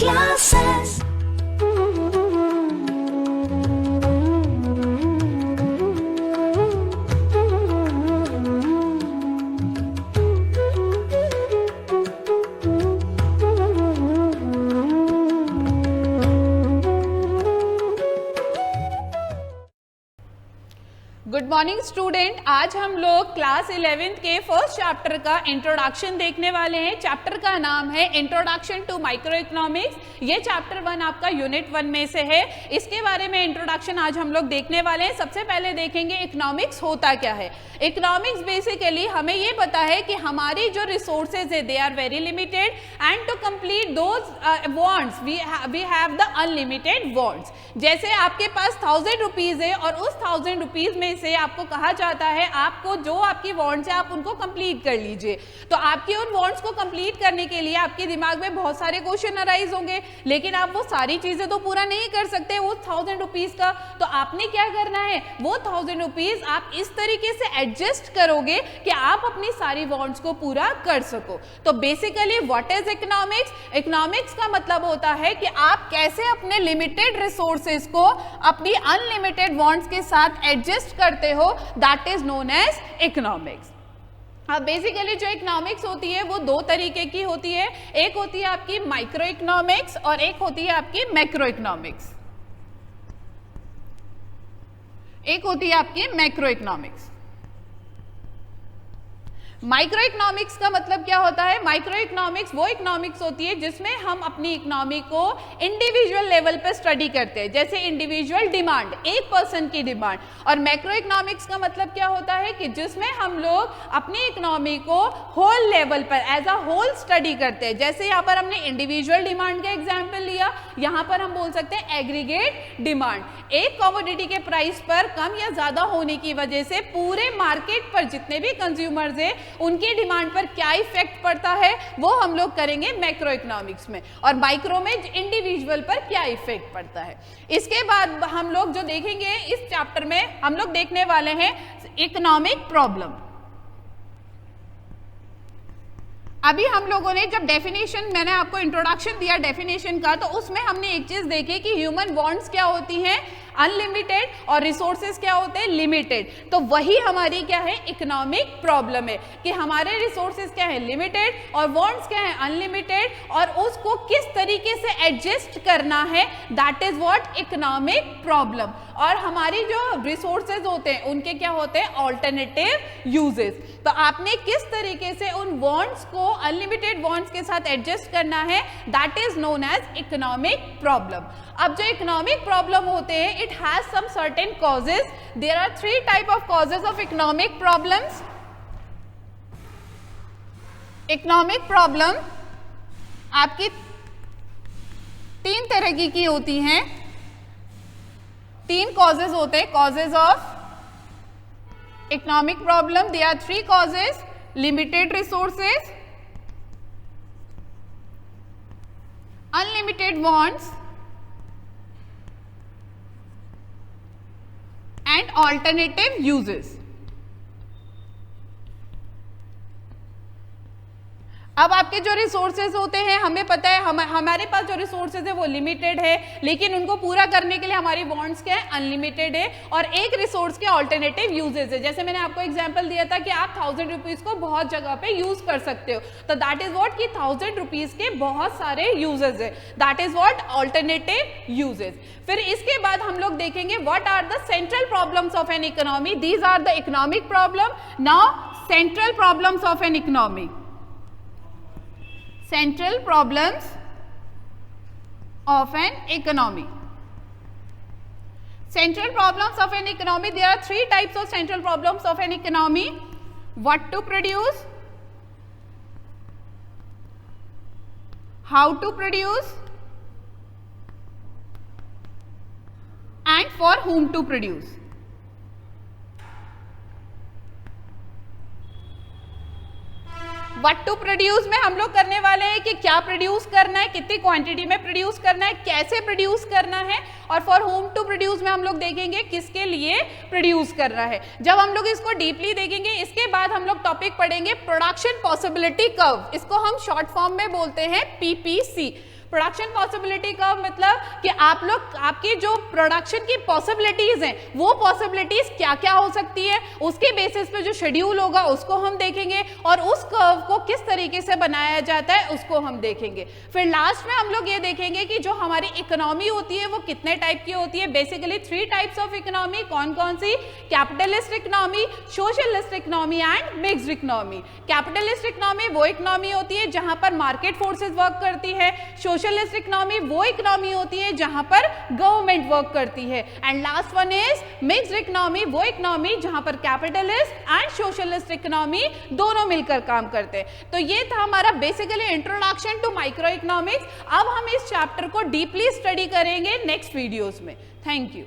classes. Good morning student, आज हम लोग क्लास 11th के फर्स्ट चैप्टर का इंट्रोडक्शन देखने वाले हैं। चैप्टर का नाम है इंट्रोडक्शन टू माइक्रो इकोनॉमिक्स। ये चैप्टर 1 आपका यूनिट 1 में से है। इसके बारे में इंट्रोडक्शन आज हम लोग देखने वाले हैं। सबसे पहले देखेंगे इकोनॉमिक्स होता क्या है। इकोनॉमिक्स बेसिकली हमें ये पता है कि हमारी जो रिसोर्सेज है they are very limited and to complete those wants we have the unlimited wants. जैसे आपके पास 1000 रुपीज है और उस 1000 रुपीज में से आपको कहा जाता है आपको जो आपकी वांट्स है आप उनको कंप्लीट कर लीजिए। तो आपकी उन वांट्स को कंप्लीट करने के लिए आपके दिमाग में बहुत सारे क्वेश्चन अराइज होंगे, लेकिन आप वो सारी चीजें तो पूरा नहीं कर सकते वो 1000 रुपीज का। तो आपने क्या करना है, वो 1000 रुपीज आप इस तरीके से एडजस्ट करोगे कि आप अपनी सारी वांट्स को पूरा कर सको। तो basically what is economics? Economics का मतलब होता है कि आप कैसे अपने लिमिटेड रिसोर्सेज को अपनी अनलिमिटेड वांट्स के साथ एडजस्ट करते हो, that is known as economics. अब बेसिकली जो इकोनॉमिक्स होती है वो दो तरीके की होती है। एक होती है आपकी माइक्रो इकोनॉमिक्स और एक होती है आपकी मैक्रो इकोनॉमिक्स। एक होती है आपकी मैक्रो इकोनॉमिक्स। माइक्रो इकोनॉमिक्स का मतलब क्या होता है? माइक्रो इकोनॉमिक्स वो इकोनॉमिक्स होती है जिसमें हम अपनी इकोनॉमी को इंडिविजुअल लेवल पे स्टडी करते हैं, जैसे इंडिविजुअल डिमांड, एक पर्सन की डिमांड। और मैक्रो इकोनॉमिक्स का मतलब क्या होता है कि जिसमें हम लोग अपनी इकोनॉमी को होल लेवल पर एज अ होल स्टडी करते हैं। जैसे यहाँ पर हमने इंडिविजुअल डिमांड का एग्जाम्पल लिया, यहाँ पर हम बोल सकते हैं एग्रीगेट डिमांड। एक कमोडिटी के प्राइस पर कम या ज्यादा होने की वजह से पूरे मार्केट पर जितने भी कंज्यूमर्स हैं उनकी डिमांड पर क्या इफेक्ट पड़ता है वो हम लोग करेंगे मैक्रो इकोनॉमिक्स में, और माइक्रो में इंडिविजुअल पर क्या इफेक्ट पड़ता है। इसके बाद हम लोग जो देखेंगे इस चैप्टर में हम लोग देखने वाले हैं इकोनॉमिक प्रॉब्लम। अभी हम लोगों ने जब डेफिनेशन, मैंने आपको इंट्रोडक्शन दिया डेफिनेशन का, तो उसमें हमने एक चीज देखी कि ह्यूमन वांट्स क्या होती हैं, अनलिमिटेड, और रिसोर्सेज क्या होते हैं, लिमिटेड। तो वही हमारी क्या है, इकोनॉमिक प्रॉब्लम है कि हमारे रिसोर्सेज क्या है, लिमिटेड, और वांट्स क्या है, अनलिमिटेड, और उसको किस तरीके से एडजस्ट करना है, that is what economic problem. और हमारी जो रिसोर्सेज होते हैं उनके क्या होते हैं, ऑल्टरनेटिव यूजेस। तो आपने किस तरीके से उन वांट्स को अनलिमिटेड वांट्स के साथ एडजस्ट करना है, that is known as economic problem. अब जो इकोनॉमिक प्रॉब्लम होते हैं it has some certain causes. There are 3 type of causes of economic problems. Economic problem आपकी 3 तरह की होती हैं। 3 कॉजेज होते हैं, causes of economic problem. There are 3 causes: limited resources, unlimited wants and alternative uses. अब आपके जो रिसोर्सेज होते हैं, हमें पता है हमारे पास जो रिसोर्सेज है वो लिमिटेड है, लेकिन उनको पूरा करने के लिए हमारी वांट्स क्या है, अनलिमिटेड है। और एक रिसोर्स के ऑल्टरनेटिव यूजेज है। जैसे मैंने आपको एग्जांपल दिया था कि आप 1000 रुपीज को बहुत जगह पे यूज कर सकते हो, तो दैट इज व्हाट कि 1000 रुपीज के बहुत सारे यूजेज है, that is what alternative uses. फिर इसके बाद हम लोग देखेंगे what are the central problems of an economy. These are the economic problem. Now central problems of an economy. Central problems of an economy. Central problems of an economy. There are 3 types of central problems of an economy. What to produce, how to produce, and for whom to produce. What to produce में हम लोग करने वाले हैं कि क्या produce करना है, कितनी क्वांटिटी में प्रोड्यूस करना है, कैसे प्रोड्यूस करना है। और फॉर होम टू प्रोड्यूस में हम लोग देखेंगे किसके लिए प्रोड्यूस करना है। जब हम लोग इसको डीपली देखेंगे इसके बाद हम लोग टॉपिक पढ़ेंगे प्रोडक्शन पॉसिबिलिटी कर्व। इसको हम शॉर्ट फॉर्म में बोलते हैं पीपीसी। प्रोडक्शन पॉसिबिलिटी का मतलब कि आप लोग आपकी जो प्रोडक्शन की पॉसिबिलिटीज हैं वो पॉसिबिलिटीज क्या क्या हो सकती है, उसके बेसिस पे जो शेड्यूल होगा उसको हम देखेंगे और उस कर्व को किस तरीके से बनाया जाता है उसको हम देखेंगे। फिर लास्ट में हम लोग ये देखेंगे कि जो हमारी इकोनॉमी होती है वो कितने टाइप की होती है। बेसिकली 3 टाइप्स ऑफ इकोनॉमी, कौन कौन सी? Capitalist economy, socialist economy and mixed economy. Capitalist economy वो इकोनॉमी होती है जहां पर मार्केट फोर्सेस वर्क करती है। सोशलिस्ट इकोनॉमी वो इकोनॉमी होती है जहां पर गवर्नमेंट वर्क करती है। And last one is mixed economy, वो इकोनॉमी जहां पर कैपिटलिस्ट एंड सोशलिस्ट इकोनॉमी दोनों मिलकर काम करते हैं। तो ये था हमारा basically introduction to micro economics. अब हम इस चैप्टर को डीपली स्टडी करेंगे नेक्स्ट वीडियोस में। Thank you.